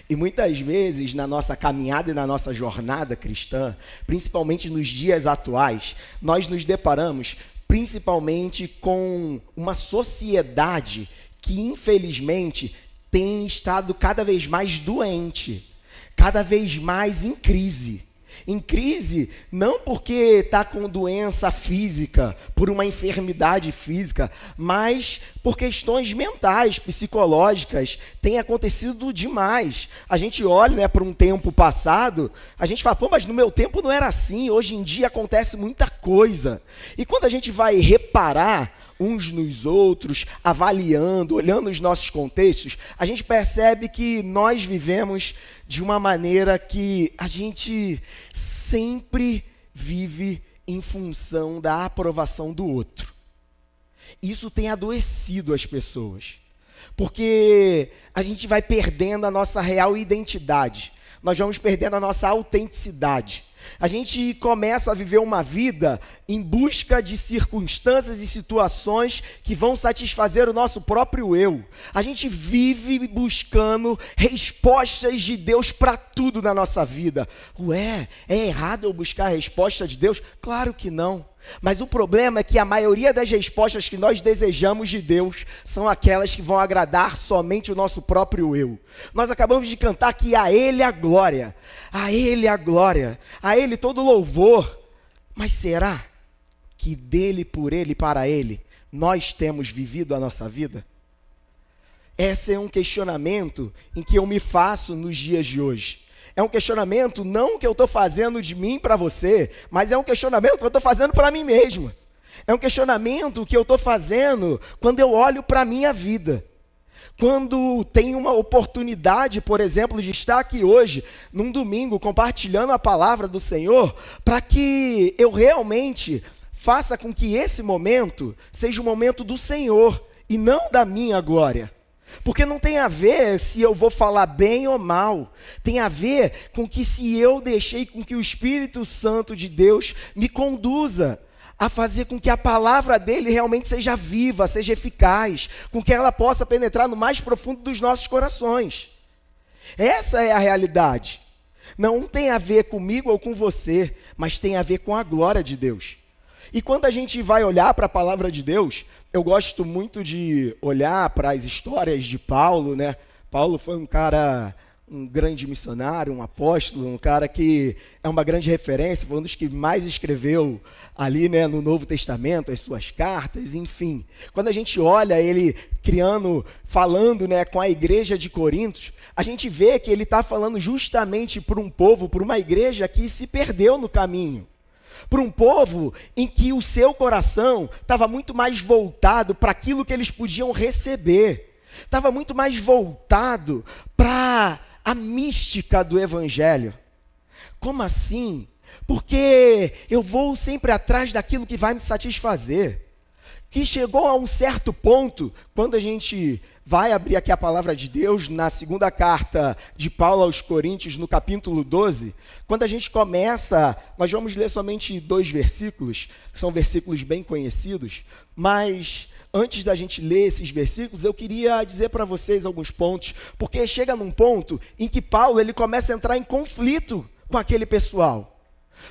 E muitas vezes, na nossa caminhada e na nossa jornada cristã, principalmente nos dias atuais, nós nos deparamos principalmente com uma sociedade que, infelizmente, tem estado cada vez mais doente, cada vez mais em crise. Em crise, não porque está com doença física, por uma enfermidade física, mas por questões mentais, psicológicas. Tem acontecido demais. A gente olha, né, para um tempo passado, a gente fala, pô, mas no meu tempo não era assim, hoje em dia acontece muita coisa. E quando a gente vai reparar uns nos outros, avaliando, olhando os nossos contextos, a gente percebe que nós vivemos de uma maneira que a gente sempre vive em função da aprovação do outro. Isso tem adoecido as pessoas, porque a gente vai perdendo a nossa real identidade, nós vamos perdendo a nossa autenticidade. A gente começa a viver uma vida em busca de circunstâncias e situações que vão satisfazer o nosso próprio eu. A gente vive buscando respostas de Deus para tudo na nossa vida. Ué, é errado eu buscar a resposta de Deus? Claro que não. Mas o problema é que a maioria das respostas que nós desejamos de Deus são aquelas que vão agradar somente o nosso próprio eu. Nós acabamos de cantar que a Ele a glória, a Ele a glória, a Ele todo louvor. Mas será que dele, por Ele e para Ele nós temos vivido a nossa vida? Esse é um questionamento em que eu me faço nos dias de hoje. É um questionamento não que eu estou fazendo de mim para você, mas é um questionamento que eu estou fazendo para mim mesmo. É um questionamento que eu estou fazendo quando eu olho para a minha vida. Quando tenho uma oportunidade, por exemplo, de estar aqui hoje, num domingo, compartilhando a palavra do Senhor, para que eu realmente faça com que esse momento seja o momento do Senhor e não da minha glória. Porque não tem a ver se eu vou falar bem ou mal, tem a ver com que se eu deixei com que o Espírito Santo de Deus me conduza a fazer com que a palavra dele realmente seja viva, seja eficaz, com que ela possa penetrar no mais profundo dos nossos corações. Essa é a realidade. Não tem a ver comigo ou com você, mas tem a ver com a glória de Deus. E quando a gente vai olhar para a palavra de Deus, eu gosto muito de olhar para as histórias de Paulo, né? Paulo foi um cara, um grande missionário, um apóstolo, um cara que é uma grande referência, foi um dos que mais escreveu ali, né, no Novo Testamento, as suas cartas, enfim. Quando a gente olha ele falando, né, com a igreja de Corinto, a gente vê que ele está falando justamente por um povo, por uma igreja que se perdeu no caminho. Para um povo em que o seu coração estava muito mais voltado para aquilo que eles podiam receber. Estava muito mais voltado para a mística do Evangelho. Como assim? Porque eu vou sempre atrás daquilo que vai me satisfazer. Que chegou a um certo ponto, quando a gente vai abrir aqui a palavra de Deus, na segunda carta de Paulo aos Coríntios, no capítulo 12, quando a gente começa, nós vamos ler somente 2 versículos, são versículos bem conhecidos, mas antes da gente ler esses versículos, eu queria dizer para vocês alguns pontos, porque chega num ponto em que Paulo ele começa a entrar em conflito com aquele pessoal.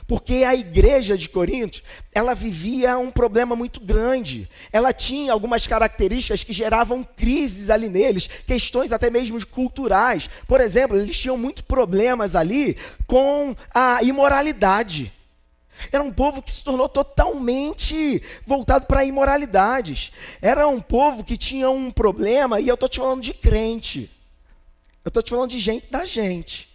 Porque a igreja de Corinto, ela vivia um problema muito grande. Ela tinha algumas características que geravam crises ali neles, questões até mesmo culturais. Por exemplo, eles tinham muitos problemas ali com a imoralidade. Era um povo que se tornou totalmente voltado para imoralidades. Era um povo que tinha um problema, e eu estou te falando de crente. Eu estou te falando de gente da gente.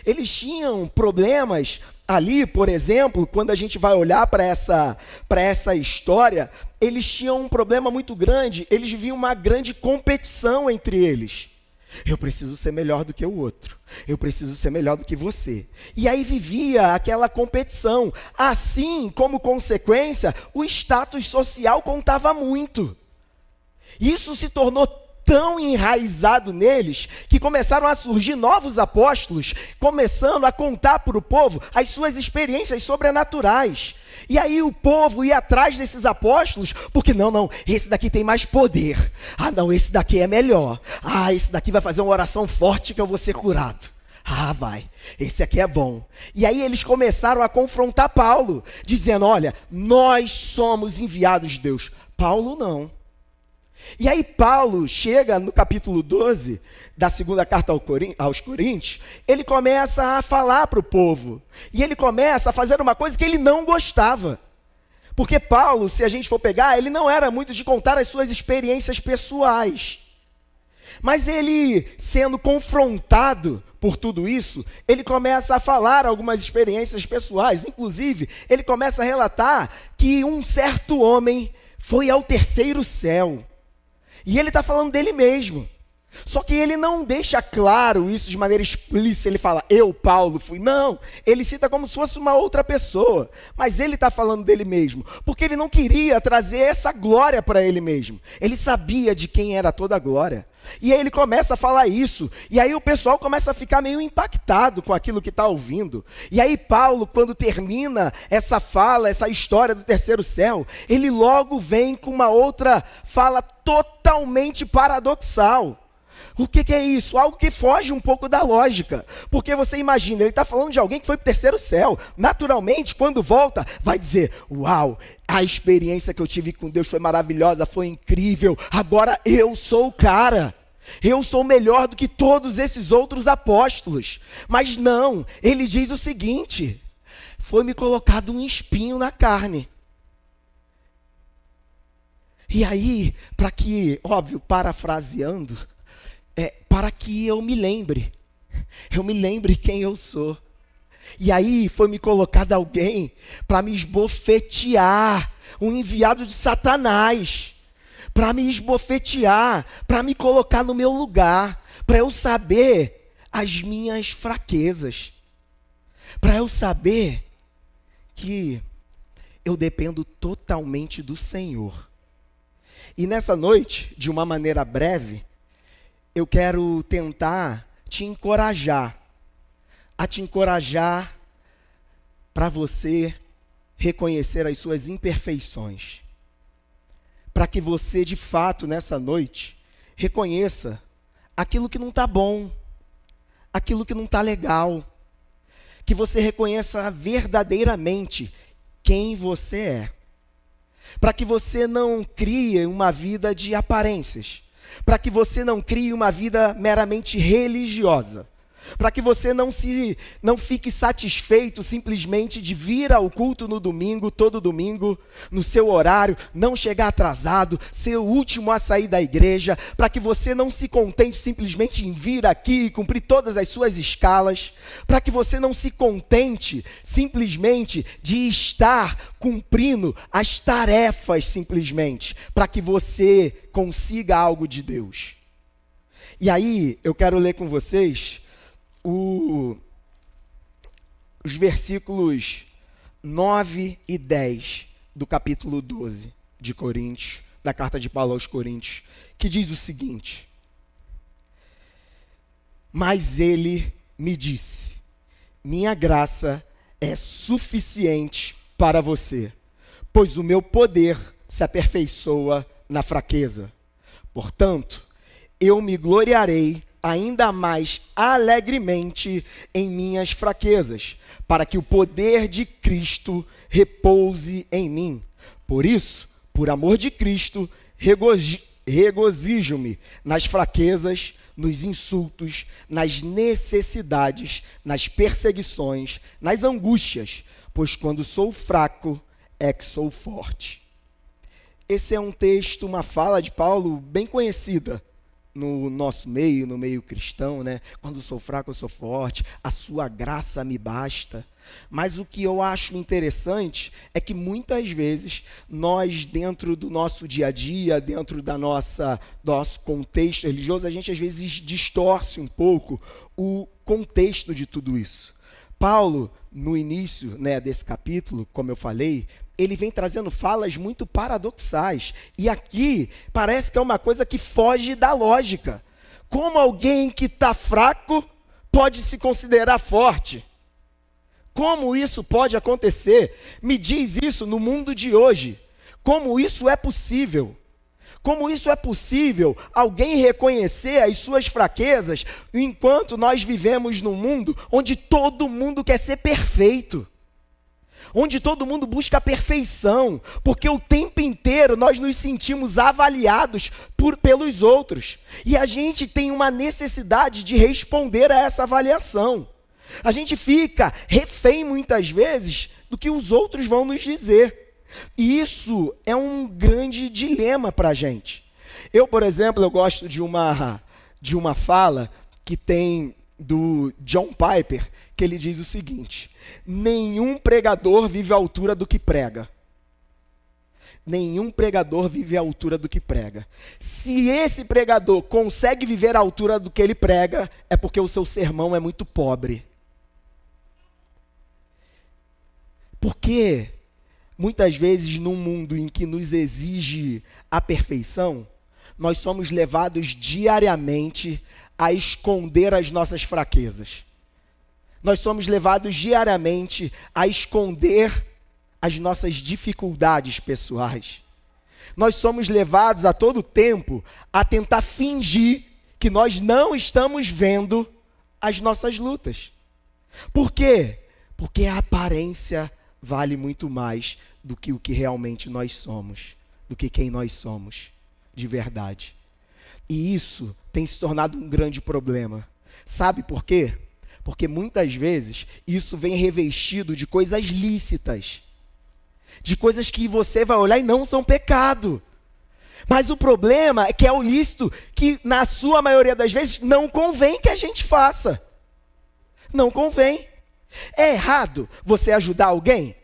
Eles tinham problemas ali, por exemplo, quando a gente vai olhar para essa história, eles tinham um problema muito grande, eles viviam uma grande competição entre eles. Eu preciso ser melhor do que o outro, eu preciso ser melhor do que você. E aí vivia aquela competição. Assim, como consequência, o status social contava muito. Isso se tornou tão enraizado neles que começaram a surgir novos apóstolos, começando a contar para o povo as suas experiências sobrenaturais. E aí o povo ia atrás desses apóstolos, porque não, esse daqui tem mais poder. Ah, não, esse daqui é melhor. Ah, esse daqui vai fazer uma oração forte que eu vou ser curado. Ah, vai, esse aqui é bom. E aí eles começaram a confrontar Paulo, dizendo, olha, nós somos enviados de Deus. Paulo não. E aí Paulo chega no capítulo 12 da segunda carta aos Coríntios, ele começa a falar para o povo. E ele começa a fazer uma coisa que ele não gostava. Porque Paulo, se a gente for pegar, ele não era muito de contar as suas experiências pessoais. Mas ele, sendo confrontado por tudo isso, ele começa a falar algumas experiências pessoais. Inclusive, ele começa a relatar que um certo homem foi ao terceiro céu. E ele está falando dele mesmo. Só que ele não deixa claro isso de maneira explícita. Ele fala, eu, Paulo, fui. Não, ele cita como se fosse uma outra pessoa. Mas ele está falando dele mesmo. Porque ele não queria trazer essa glória para ele mesmo. Ele sabia de quem era toda a glória. E aí ele começa a falar isso. E aí o pessoal começa a ficar meio impactado com aquilo que está ouvindo. E aí Paulo, quando termina essa fala, essa história do terceiro céu, ele logo vem com uma outra fala totalmente paradoxal. O que é isso? Algo que foge um pouco da lógica. Porque você imagina, ele está falando de alguém que foi para o terceiro céu. Naturalmente, quando volta, vai dizer, uau, a experiência que eu tive com Deus foi maravilhosa, foi incrível. Agora eu sou o cara. Eu sou melhor do que todos esses outros apóstolos. Mas não, ele diz o seguinte, foi-me colocado um espinho na carne. E aí, para que, óbvio, parafraseando, para que eu me lembre quem eu sou. E aí foi-me colocado alguém para me esbofetear, um enviado de Satanás, para me esbofetear, para me colocar no meu lugar, para eu saber as minhas fraquezas, para eu saber que eu dependo totalmente do Senhor. E nessa noite, de uma maneira breve, eu quero tentar te encorajar para você reconhecer as suas imperfeições. Para que você, de fato, nessa noite, reconheça aquilo que não está bom, aquilo que não está legal. Que você reconheça verdadeiramente quem você é. Para que você não crie uma vida de aparências. Para que você não crie uma vida meramente religiosa. Para que você não fique satisfeito simplesmente de vir ao culto no domingo, todo domingo, no seu horário, não chegar atrasado, ser o último a sair da igreja. Para que você não se contente simplesmente em vir aqui e cumprir todas as suas escalas. Para que você não se contente simplesmente de estar cumprindo as tarefas simplesmente. Para que você consiga algo de Deus. E aí, eu quero ler com vocês os versículos 9 e 10 do capítulo 12 de Coríntios, da carta de Paulo aos Coríntios, que diz o seguinte: mas ele me disse, minha graça é suficiente para você, pois o meu poder se aperfeiçoa na fraqueza. Portanto, eu me gloriarei ainda mais alegremente em minhas fraquezas, para que o poder de Cristo repouse em mim. Por isso, por amor de Cristo, regozijo-me nas fraquezas, nos insultos, nas necessidades, nas perseguições, nas angústias, pois quando sou fraco é que sou forte. Esse é um texto, uma fala de Paulo bem conhecida no nosso meio, no meio cristão, né? Quando sou fraco, eu sou forte, a sua graça me basta. Mas o que eu acho interessante é que muitas vezes nós, dentro do nosso dia a dia, dentro da nosso contexto religioso, a gente às vezes distorce um pouco o contexto de tudo isso. Paulo, no início, né, desse capítulo, como eu falei, ele vem trazendo falas muito paradoxais. E aqui parece que é uma coisa que foge da lógica. Como alguém que está fraco pode se considerar forte? Como isso pode acontecer? Me diz isso no mundo de hoje. Como isso é possível? Como isso é possível alguém reconhecer as suas fraquezas enquanto nós vivemos num mundo onde todo mundo quer ser perfeito? Onde todo mundo busca a perfeição, porque o tempo inteiro nós nos sentimos avaliados pelos outros. E a gente tem uma necessidade de responder a essa avaliação. A gente fica refém muitas vezes do que os outros vão nos dizer. E isso é um grande dilema para a gente. Eu, por exemplo, eu gosto de uma fala que tem do John Piper, que ele diz o seguinte: nenhum pregador vive à altura do que prega. Nenhum pregador vive à altura do que prega. Se esse pregador consegue viver à altura do que ele prega, é porque o seu sermão é muito pobre. Porque muitas vezes num mundo em que nos exige a perfeição, nós somos levados diariamente a esconder as nossas fraquezas. Nós somos levados diariamente a esconder as nossas dificuldades pessoais. Nós somos levados a todo tempo a tentar fingir que nós não estamos vendo as nossas lutas. Por quê? Porque a aparência vale muito mais do que o que realmente nós somos, do que quem nós somos de verdade. E isso tem se tornado um grande problema. Sabe por quê? Porque muitas vezes isso vem revestido de coisas lícitas, de coisas que você vai olhar e não são pecado. Mas o problema é que é o lícito que, na sua maioria das vezes, não convém que a gente faça. Não convém. É errado você ajudar alguém?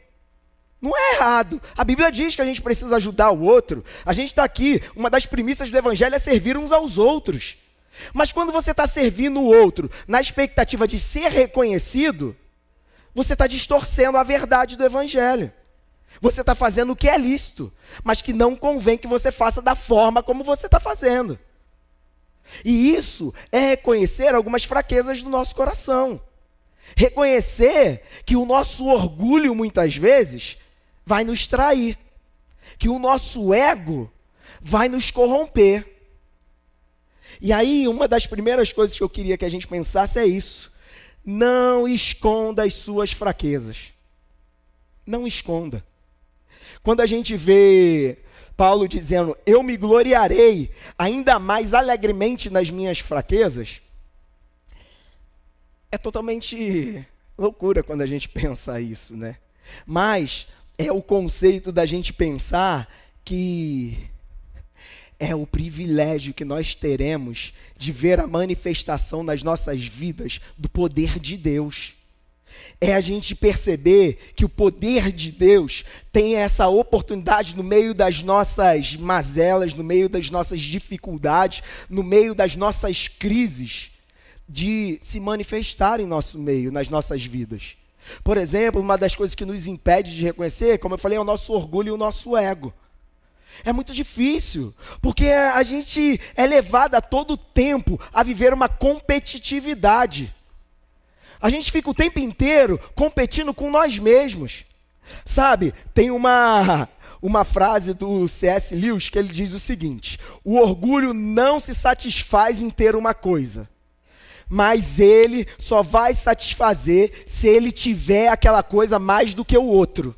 Não é errado. A Bíblia diz que a gente precisa ajudar o outro. A gente está aqui, uma das premissas do Evangelho é servir uns aos outros. Mas quando você está servindo o outro na expectativa de ser reconhecido, você está distorcendo a verdade do Evangelho. Você está fazendo o que é lícito, mas que não convém que você faça da forma como você está fazendo. E isso é reconhecer algumas fraquezas do nosso coração. Reconhecer que o nosso orgulho, muitas vezes, vai nos trair. Que o nosso ego vai nos corromper. E aí, uma das primeiras coisas que eu queria que a gente pensasse é isso. Não esconda as suas fraquezas. Não esconda. Quando a gente vê Paulo dizendo, eu me gloriarei ainda mais alegremente nas minhas fraquezas, é totalmente loucura quando a gente pensa isso, né? Mas é o conceito da gente pensar que é o privilégio que nós teremos de ver a manifestação nas nossas vidas do poder de Deus. É a gente perceber que o poder de Deus tem essa oportunidade no meio das nossas mazelas, no meio das nossas dificuldades, no meio das nossas crises, de se manifestar em nosso meio, nas nossas vidas. Por exemplo, uma das coisas que nos impede de reconhecer, como eu falei, é o nosso orgulho e o nosso ego. É muito difícil, porque a gente é levado a todo tempo a viver uma competitividade. A gente fica o tempo inteiro competindo com nós mesmos. Sabe, tem uma frase do C.S. Lewis que ele diz o seguinte: o orgulho não se satisfaz em ter uma coisa, mas ele só vai satisfazer se ele tiver aquela coisa mais do que o outro.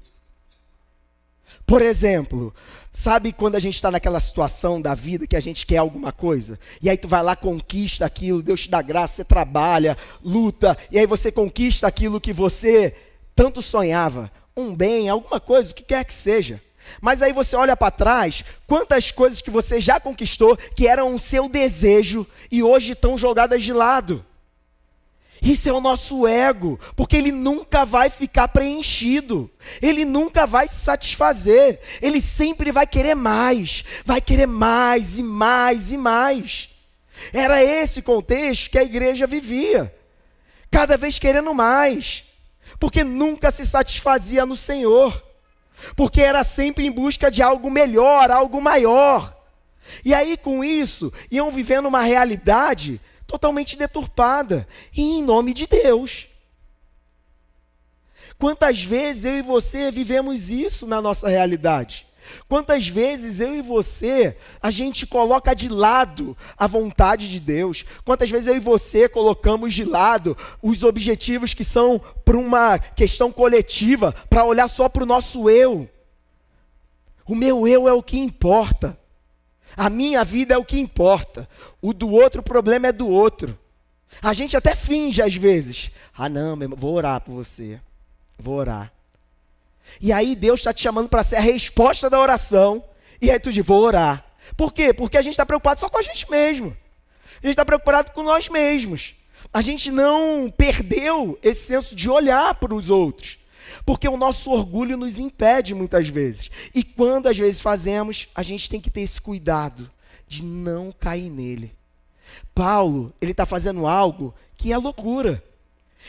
Por exemplo, sabe quando a gente está naquela situação da vida que a gente quer alguma coisa? E aí tu vai lá, conquista aquilo, Deus te dá graça, você trabalha, luta, e aí você conquista aquilo que você tanto sonhava. Um bem, alguma coisa, o que quer que seja. Mas aí você olha para trás, quantas coisas que você já conquistou que eram o seu desejo e hoje estão jogadas de lado. Isso é o nosso ego, porque ele nunca vai ficar preenchido, ele nunca vai se satisfazer, ele sempre vai querer mais e mais e mais. Era esse contexto que a igreja vivia, cada vez querendo mais, porque nunca se satisfazia no Senhor. porque era sempre em busca de algo melhor, algo maior. E aí, com isso, iam vivendo uma realidade totalmente deturpada, e em nome de Deus. Quantas vezes eu e você vivemos isso na nossa realidade? Quantas vezes eu e você, a gente coloca de lado a vontade de Deus? Quantas vezes eu e você colocamos de lado os objetivos que são para uma questão coletiva, para olhar só para o nosso eu? O meu eu é o que importa. A minha vida é o que importa. O do outro, o problema é do outro. A gente até finge às vezes. Ah não, meu irmão, vou orar por você. Vou orar. E aí Deus está te chamando para ser a resposta da oração. E aí tu diz, vou orar. Por quê? Porque a gente está preocupado só com a gente mesmo. A gente está preocupado com nós mesmos. A gente não perdeu esse senso de olhar para os outros. Porque o nosso orgulho nos impede muitas vezes. E quando às vezes fazemos, a gente tem que ter esse cuidado de não cair nele. Paulo, ele está fazendo algo que é loucura.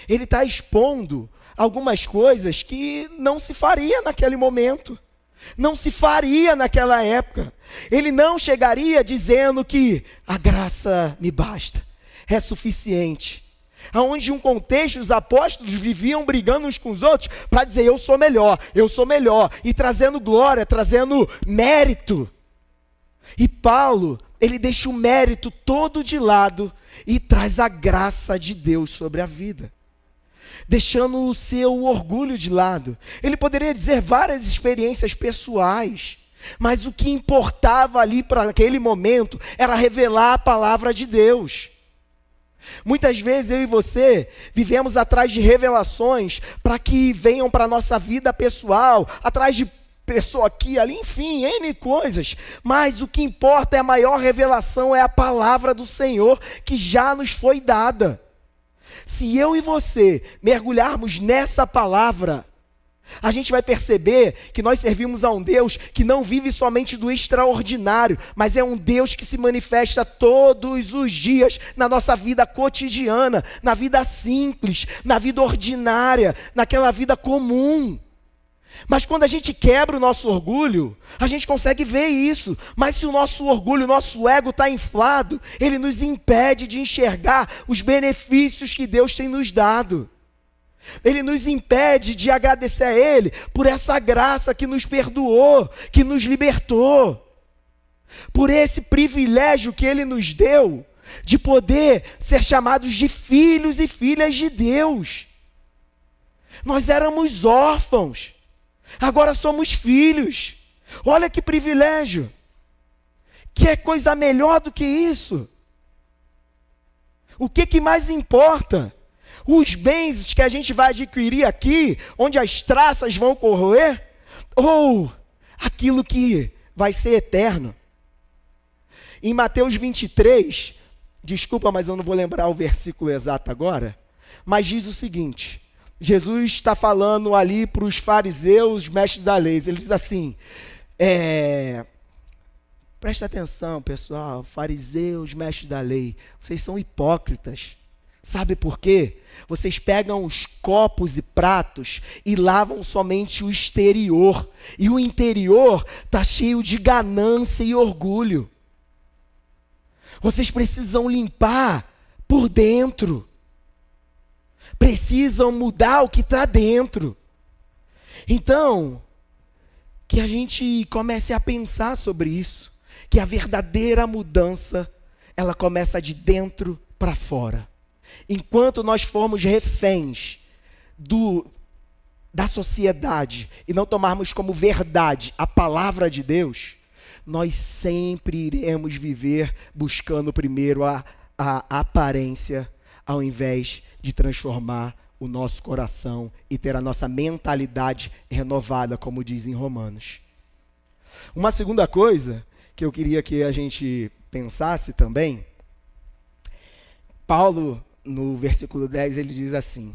Ele está expondo algumas coisas que não se faria naquele momento, não se faria naquela época. Ele não chegaria dizendo que a graça me basta, é suficiente. Onde em um contexto os apóstolos viviam brigando uns com os outros para dizer eu sou melhor, e trazendo glória, trazendo mérito. E Paulo, ele deixa o mérito todo de lado e traz a graça de Deus sobre a vida, deixando o seu orgulho de lado. Ele poderia dizer várias experiências pessoais, mas o que importava ali para aquele momento era revelar a palavra de Deus. Muitas vezes eu e você vivemos atrás de revelações para que venham para a nossa vida pessoal, atrás de pessoa aqui, ali, enfim, N coisas. Mas o que importa é a maior revelação, é a palavra do Senhor que já nos foi dada. Se eu e você mergulharmos nessa palavra, a gente vai perceber que nós servimos a um Deus que não vive somente do extraordinário, mas é um Deus que se manifesta todos os dias na nossa vida cotidiana, na vida simples, na vida ordinária, naquela vida comum. Mas quando a gente quebra o nosso orgulho, a gente consegue ver isso. Mas se o nosso orgulho, o nosso ego está inflado, ele nos impede de enxergar os benefícios que Deus tem nos dado. Ele nos impede de agradecer a Ele por essa graça que nos perdoou, que nos libertou. Por esse privilégio que Ele nos deu de poder ser chamados de filhos e filhas de Deus. Nós éramos órfãos. Agora somos filhos. Olha que privilégio. Que é coisa melhor do que isso? O que mais importa? Os bens que a gente vai adquirir aqui, onde as traças vão corroer? Ou aquilo que vai ser eterno? Em Mateus 23, desculpa, mas eu não vou lembrar o versículo exato agora, mas diz o seguinte: Jesus está falando ali para os fariseus, mestres da lei. Ele diz assim, presta atenção pessoal, fariseus, mestres da lei, vocês são hipócritas. Sabe por quê? Vocês pegam os copos e pratos e lavam somente o exterior. E o interior está cheio de ganância e orgulho. Vocês precisam limpar por dentro. Precisam mudar o que está dentro. Então, que a gente comece a pensar sobre isso. Que a verdadeira mudança, ela começa de dentro para fora. Enquanto nós formos reféns da sociedade e não tomarmos como verdade a palavra de Deus, nós sempre iremos viver buscando primeiro a aparência, ao invés de transformar o nosso coração e ter a nossa mentalidade renovada, como diz em Romanos. Uma segunda coisa que eu queria que a gente pensasse também, Paulo, no versículo 10, ele diz assim: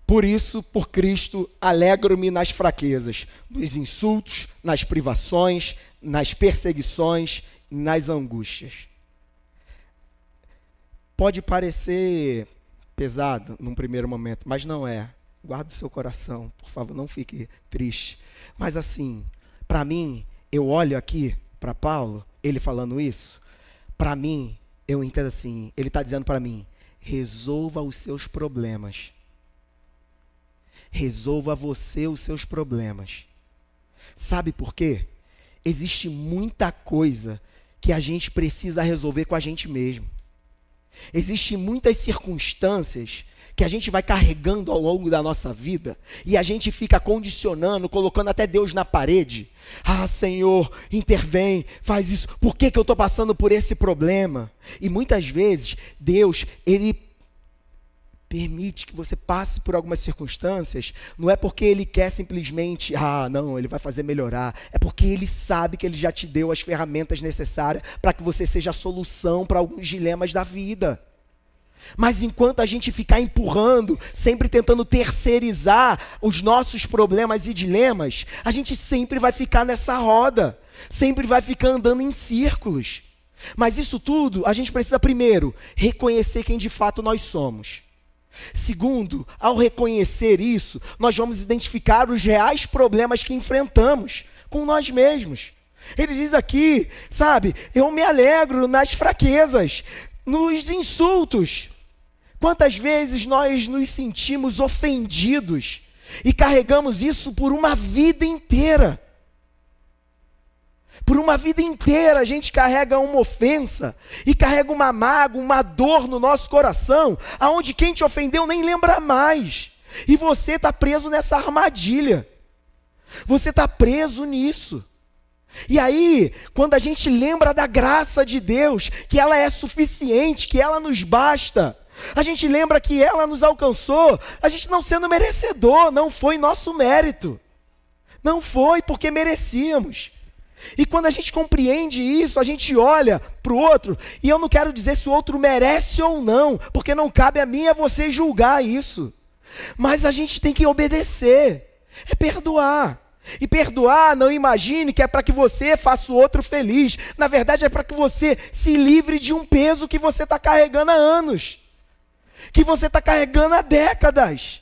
por isso, por Cristo, alegro-me nas fraquezas, nos insultos, nas privações, nas perseguições, nas angústias. Pode parecer pesado num primeiro momento, mas não é. guarda o seu coração, por favor, não fique triste. Mas assim, para mim, eu olho aqui para Paulo, ele falando isso, para mim, eu entendo assim, ele está dizendo para mim, resolva os seus problemas. Resolva você os seus problemas. Sabe por quê? Existe muita coisa que a gente precisa resolver com a gente mesmo. Existem muitas circunstâncias que a gente vai carregando ao longo da nossa vida e a gente fica condicionando, colocando até Deus na parede. Ah, Senhor, intervém, faz isso. Por que eu estou passando por esse problema? E muitas vezes, Deus, Ele permite que você passe por algumas circunstâncias, não é porque Ele quer simplesmente, não, Ele vai fazer melhorar. É porque Ele sabe que Ele já te deu as ferramentas necessárias para que você seja a solução para alguns dilemas da vida. Mas enquanto a gente ficar empurrando, sempre tentando terceirizar os nossos problemas e dilemas, a gente sempre vai ficar nessa roda, sempre vai ficar andando em círculos. Mas isso tudo, a gente precisa primeiro reconhecer quem de fato nós somos. Segundo, ao reconhecer isso, nós vamos identificar os reais problemas que enfrentamos com nós mesmos. Ele diz aqui, sabe, eu me alegro nas fraquezas, nos insultos. Quantas vezes nós nos sentimos ofendidos e carregamos isso por uma vida inteira? Por uma vida inteira a gente carrega uma ofensa e carrega uma mágoa, uma dor no nosso coração, aonde quem te ofendeu nem lembra mais. E você está preso nessa armadilha. Você está preso nisso. E aí, quando a gente lembra da graça de Deus, que ela é suficiente, que ela nos basta, a gente lembra que ela nos alcançou, a gente não sendo merecedor, não foi nosso mérito. Não foi porque merecíamos. E quando a gente compreende isso, a gente olha para o outro, e eu não quero dizer se o outro merece ou não, porque não cabe a mim e a você julgar isso. Mas a gente tem que obedecer, é perdoar. E perdoar, não imagine que é para que você faça o outro feliz. Na verdade é para que você se livre de um peso que você está carregando há anos. Que você está carregando há décadas.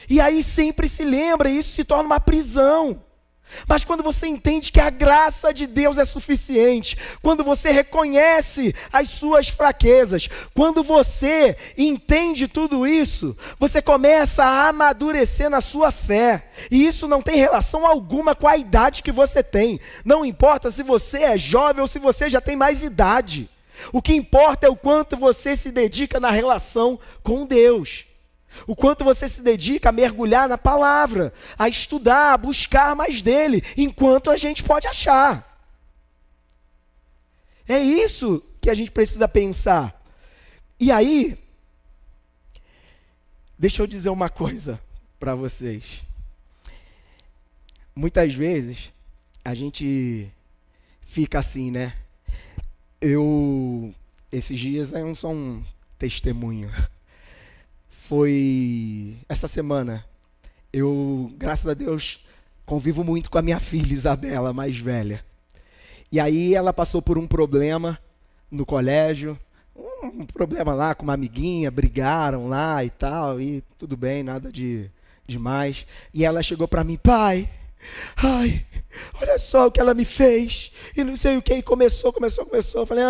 E aí sempre se lembra, e isso se torna uma prisão. Mas quando você entende que a graça de Deus é suficiente, quando você reconhece as suas fraquezas, quando você entende tudo isso, você começa a amadurecer na sua fé. E isso não tem relação alguma com a idade que você tem. Não importa se você é jovem ou se você já tem mais idade. O que importa é o quanto você se dedica na relação com Deus. O quanto você se dedica a mergulhar na palavra, a estudar, a buscar mais dele, enquanto a gente pode achar. É isso que a gente precisa pensar. E aí, deixa eu dizer uma coisa para vocês. Muitas vezes, a gente fica assim, né? Esses dias é só um testemunho. Foi essa semana, eu, graças a Deus, convivo muito com a minha filha Isabela, mais velha. E aí ela passou por um problema no colégio, um problema lá com uma amiguinha, brigaram lá e tal, e tudo bem, nada de demais. E ela chegou para mim, pai, olha só o que ela me fez, e não sei o que, e começou. Eu falei,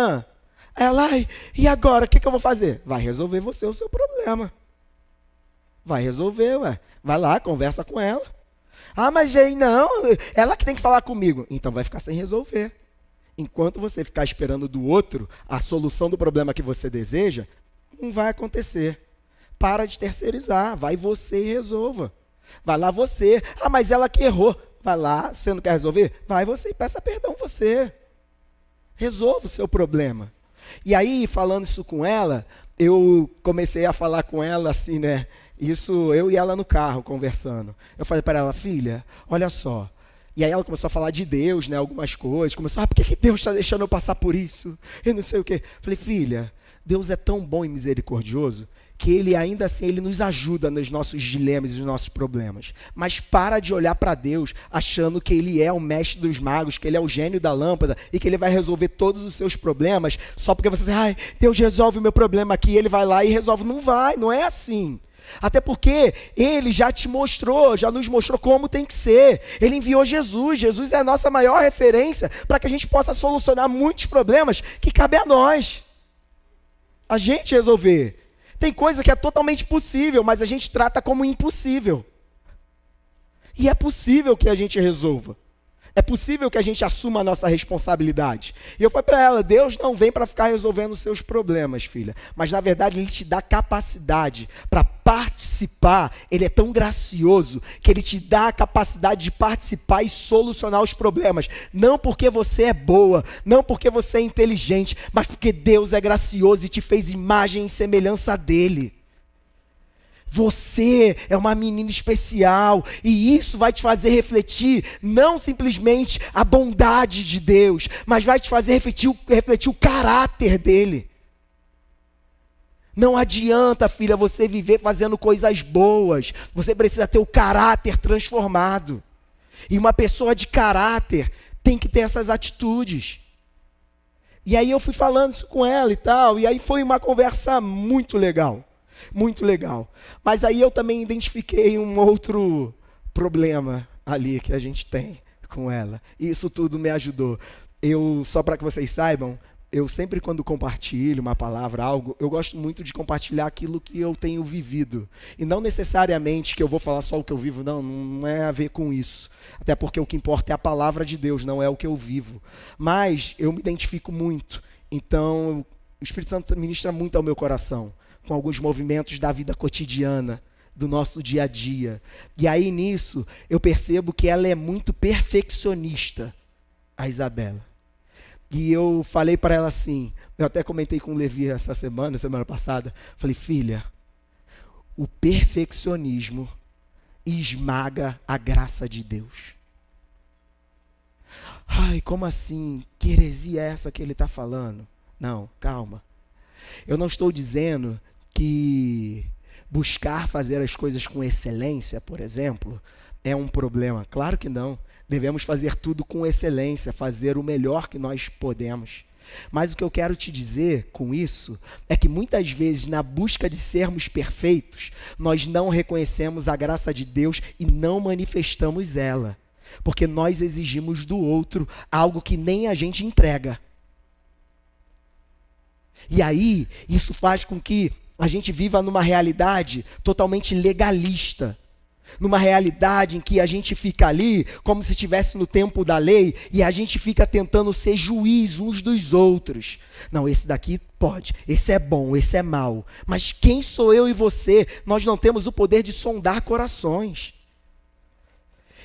ela, e agora, o que eu vou fazer? Vai resolver você o seu problema. Vai resolver, vai lá, conversa com ela. Mas aí não, ela que tem que falar comigo. Então vai ficar sem resolver. Enquanto você ficar esperando do outro a solução do problema que você deseja, não vai acontecer. Para de terceirizar, vai você e resolva. Vai lá você. Mas ela que errou. Vai lá, você não quer resolver? Vai você e peça perdão você. Resolva o seu problema. E aí, falando isso com ela, eu comecei a falar com ela assim, né? Isso, eu e ela no carro, conversando. Eu falei para ela, filha, olha só. E aí ela começou a falar de Deus, né, algumas coisas. Começou, por que Deus está deixando eu passar por isso? Eu não sei o quê. Falei, filha, Deus é tão bom e misericordioso que Ele ainda assim, Ele nos ajuda nos nossos dilemas e nos nossos problemas. Mas para de olhar para Deus achando que Ele é o mestre dos magos, que Ele é o gênio da lâmpada e que Ele vai resolver todos os seus problemas só porque você diz, Deus resolve o meu problema aqui, Ele vai lá e resolve. Não vai, não é assim. Até porque ele já te mostrou, já nos mostrou como tem que ser. Ele enviou Jesus. Jesus é a nossa maior referência para que a gente possa solucionar muitos problemas que cabem a nós. A gente resolver. Tem coisa que é totalmente possível, mas a gente trata como impossível. E é possível que a gente resolva. É possível que a gente assuma a nossa responsabilidade. E eu falei para ela, Deus não vem para ficar resolvendo os seus problemas, filha. Mas, na verdade, Ele te dá capacidade para participar. Ele é tão gracioso que Ele te dá a capacidade de participar e solucionar os problemas. Não porque você é boa, não porque você é inteligente, mas porque Deus é gracioso e te fez imagem e semelhança dEle. Você é uma menina especial e isso vai te fazer refletir não simplesmente a bondade de Deus, mas vai te fazer refletir o caráter dele. Não adianta, filha, você viver fazendo coisas boas. Você precisa ter o caráter transformado. E uma pessoa de caráter tem que ter essas atitudes. E aí eu fui falando isso com ela e tal, e aí foi uma conversa muito legal. Muito legal. Mas aí eu também identifiquei um outro problema ali que a gente tem com ela. E isso tudo me ajudou. Só para que vocês saibam, eu sempre quando compartilho uma palavra, algo, eu gosto muito de compartilhar aquilo que eu tenho vivido. E não necessariamente que eu vou falar só o que eu vivo, não é a ver com isso. Até porque o que importa é a palavra de Deus, não é o que eu vivo. Mas eu me identifico muito. Então, o Espírito Santo ministra muito ao meu coração, com alguns movimentos da vida cotidiana, do nosso dia a dia. E aí nisso, eu percebo que ela é muito perfeccionista, a Isabela. E eu falei para ela assim, eu até comentei com o Levi essa semana passada, falei, filha, o perfeccionismo esmaga a graça de Deus. Ai, como assim? Que heresia é essa que ele está falando? Não, calma. Eu não estou dizendo que buscar fazer as coisas com excelência, por exemplo, é um problema. Claro que não. Devemos fazer tudo com excelência, fazer o melhor que nós podemos. Mas o que eu quero te dizer com isso é que muitas vezes, na busca de sermos perfeitos, nós não reconhecemos a graça de Deus e não manifestamos ela. Porque nós exigimos do outro algo que nem a gente entrega. E aí, isso faz com que a gente viva numa realidade totalmente legalista. Numa realidade em que a gente fica ali como se estivesse no tempo da lei e a gente fica tentando ser juiz uns dos outros. Não, esse daqui pode, esse é bom, esse é mau. Mas quem sou eu e você? Nós não temos o poder de sondar corações.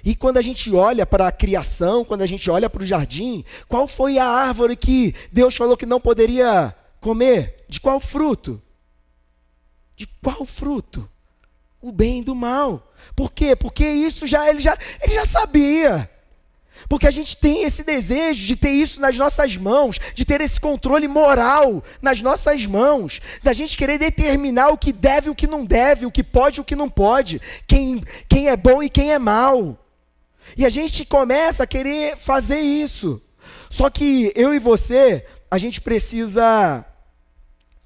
E quando a gente olha para a criação, quando a gente olha para o jardim, qual foi a árvore que Deus falou que não poderia comer? De qual fruto? De qual fruto? O bem e do mal. Por quê? Porque isso ele já sabia. Porque a gente tem esse desejo de ter isso nas nossas mãos, de ter esse controle moral nas nossas mãos, da gente querer determinar o que deve e o que não deve, o que pode e o que não pode, quem é bom e quem é mal. E a gente começa a querer fazer isso. Só que eu e você, a gente precisa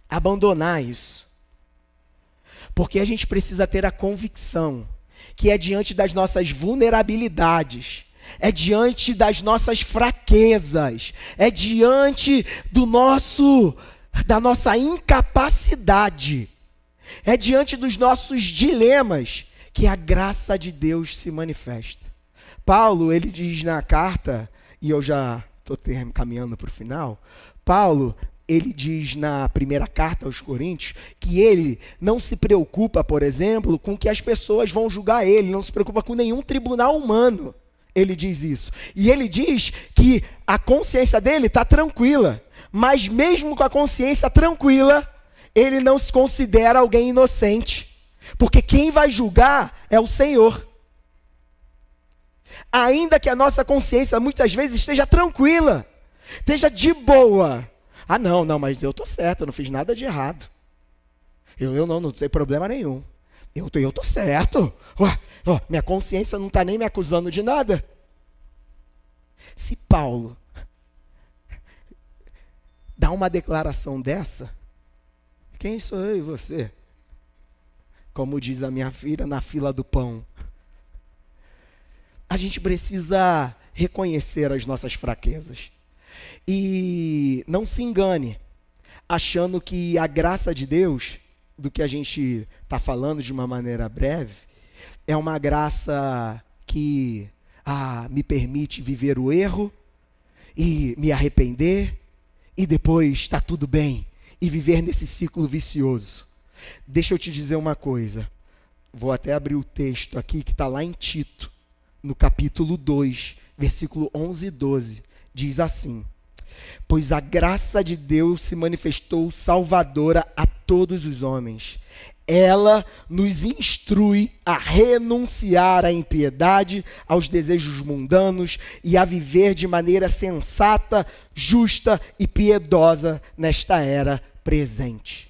abandonar isso. Porque a gente precisa ter a convicção que é diante das nossas vulnerabilidades, é diante das nossas fraquezas, é diante da nossa incapacidade, é diante dos nossos dilemas que a graça de Deus se manifesta. Paulo, ele diz na carta, e eu já estou caminhando para o final, Paulo, ele diz na primeira carta aos Coríntios que ele não se preocupa, por exemplo, com que as pessoas vão julgar ele, não se preocupa com nenhum tribunal humano. Ele diz isso. E ele diz que a consciência dele está tranquila, mas mesmo com a consciência tranquila, ele não se considera alguém inocente, porque quem vai julgar é o Senhor. Ainda que a nossa consciência muitas vezes esteja tranquila, esteja de boa. Ah, não, mas eu estou certo, eu não fiz nada de errado. Eu não tenho problema nenhum. Eu estou certo. Minha consciência não está nem me acusando de nada. Se Paulo dá uma declaração dessa, quem sou eu e você? como diz a minha filha, na fila do pão. A gente precisa reconhecer as nossas fraquezas. E não se engane, achando que a graça de Deus, do que a gente está falando de uma maneira breve, é uma graça que me permite viver o erro e me arrepender e depois está tudo bem e viver nesse ciclo vicioso. Deixa eu te dizer uma coisa. Vou até abrir o texto aqui que está lá em Tito, no capítulo 2, versículo 11 e 12. Diz assim: pois a graça de Deus se manifestou salvadora a todos os homens. Ela nos instrui a renunciar à impiedade, aos desejos mundanos e a viver de maneira sensata, justa e piedosa nesta era presente.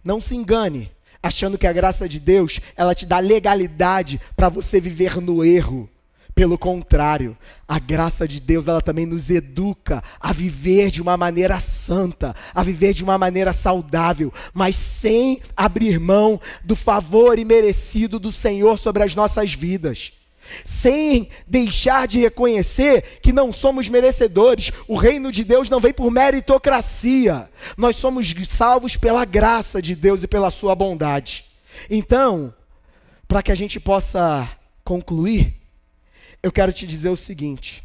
Não se engane, achando que a graça de Deus, ela te dá legalidade para você viver no erro. Pelo contrário, a graça de Deus, ela também nos educa a viver de uma maneira santa, a viver de uma maneira saudável, mas sem abrir mão do favor imerecido do Senhor sobre as nossas vidas. Sem deixar de reconhecer que não somos merecedores. O reino de Deus não vem por meritocracia. Nós somos salvos pela graça de Deus e pela sua bondade. Então, para que a gente possa concluir, eu quero te dizer o seguinte,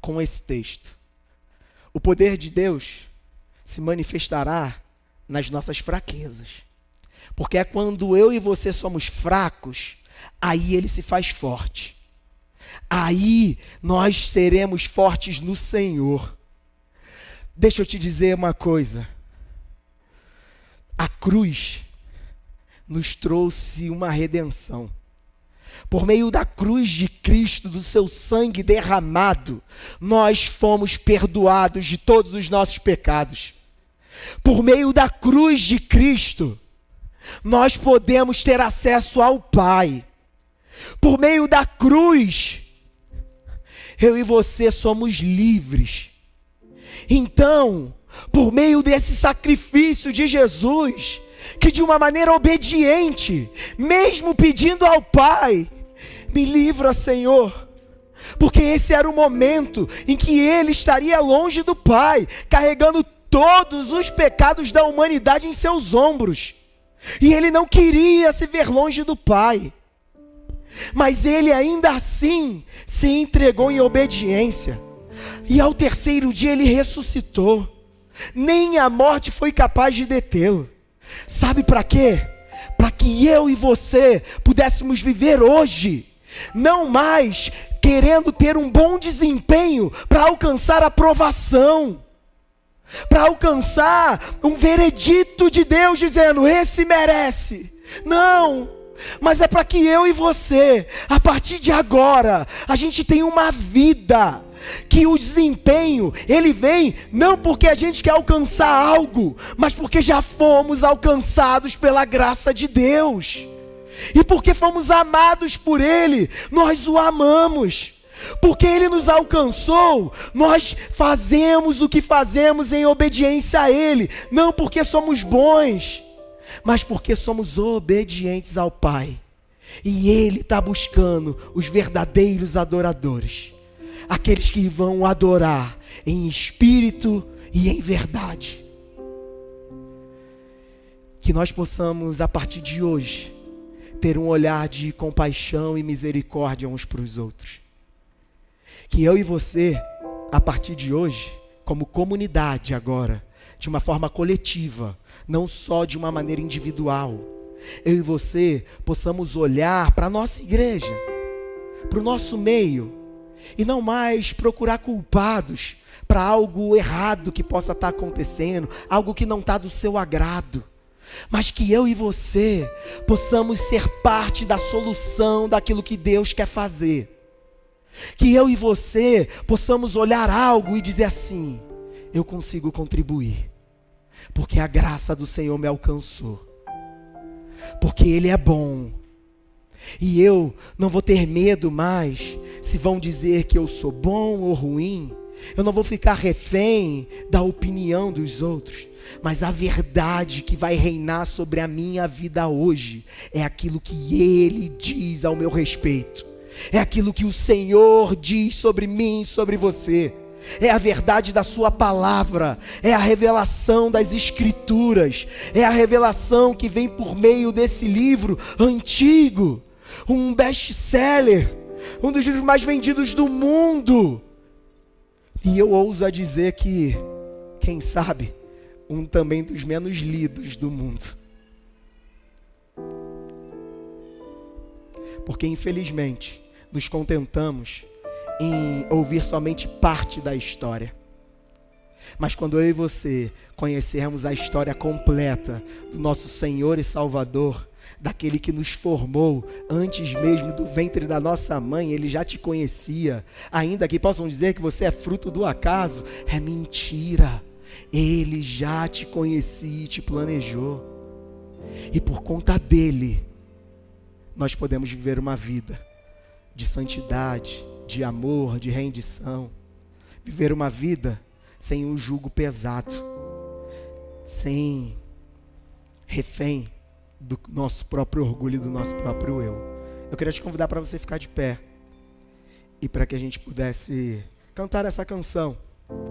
com esse texto: o poder de Deus se manifestará nas nossas fraquezas, porque é quando eu e você somos fracos, aí ele se faz forte, aí nós seremos fortes no Senhor. Deixa eu te dizer uma coisa, a cruz nos trouxe uma redenção. Por meio da cruz de Cristo, do seu sangue derramado, nós fomos perdoados de todos os nossos pecados. Por meio da cruz de Cristo, nós podemos ter acesso ao Pai. Por meio da cruz, eu e você somos livres. Então, por meio desse sacrifício de Jesus, que de uma maneira obediente, mesmo pedindo ao Pai, me livra, Senhor, porque esse era o momento em que ele estaria longe do Pai, carregando todos os pecados da humanidade em seus ombros, e ele não queria se ver longe do Pai, mas ele ainda assim se entregou em obediência, e ao terceiro dia ele ressuscitou. Nem a morte foi capaz de detê-lo. Sabe para quê? Para que eu e você pudéssemos viver hoje, não mais querendo ter um bom desempenho para alcançar a aprovação, para alcançar um veredito de Deus dizendo, esse merece. Não, mas é para que eu e você, a partir de agora, a gente tenha uma vida que o desempenho, ele vem não porque a gente quer alcançar algo, mas porque já fomos alcançados pela graça de Deus, e porque fomos amados por Ele, nós o amamos, porque Ele nos alcançou, nós fazemos o que fazemos em obediência a Ele, não porque somos bons, mas porque somos obedientes ao Pai, e Ele está buscando os verdadeiros adoradores, aqueles que vão adorar em espírito e em verdade. Que nós possamos, a partir de hoje, ter um olhar de compaixão e misericórdia uns para os outros. Que eu e você, a partir de hoje, como comunidade agora, de uma forma coletiva, não só de uma maneira individual, eu e você possamos olhar para a nossa igreja, para o nosso meio, e não mais procurar culpados para algo errado que possa estar acontecendo, algo que não está do seu agrado, mas que eu e você possamos ser parte da solução daquilo que Deus quer fazer. Que eu e você possamos olhar algo e dizer assim, eu consigo contribuir, porque a graça do Senhor me alcançou, porque Ele é bom, e eu não vou ter medo mais se vão dizer que eu sou bom ou ruim. Eu não vou ficar refém da opinião dos outros, Mas a verdade que vai reinar sobre a minha vida hoje é aquilo que Ele diz ao meu respeito. É aquilo que o Senhor diz sobre mim, sobre você. É a verdade da sua palavra, é a revelação das Escrituras, é a revelação que vem por meio desse livro antigo, um best-seller, um dos livros mais vendidos do mundo. E eu ouso a dizer que, quem sabe, um também dos menos lidos do mundo. Porque infelizmente nos contentamos em ouvir somente parte da história. Mas quando eu e você conhecermos a história completa do nosso Senhor e Salvador, daquele que nos formou antes mesmo do ventre da nossa mãe, Ele já te conhecia. Ainda que possam dizer que você é fruto do acaso, é mentira. Ele já te conhecia e te planejou. E por conta dele, nós podemos viver uma vida de santidade, de amor, de rendição. Viver uma vida sem um jugo pesado, sem refém do nosso próprio orgulho e do nosso próprio eu. Eu queria te convidar para você ficar de pé e para que a gente pudesse cantar essa canção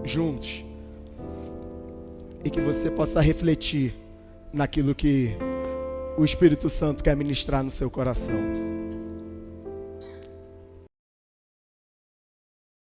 juntos e que você possa refletir naquilo que o Espírito Santo quer ministrar no seu coração.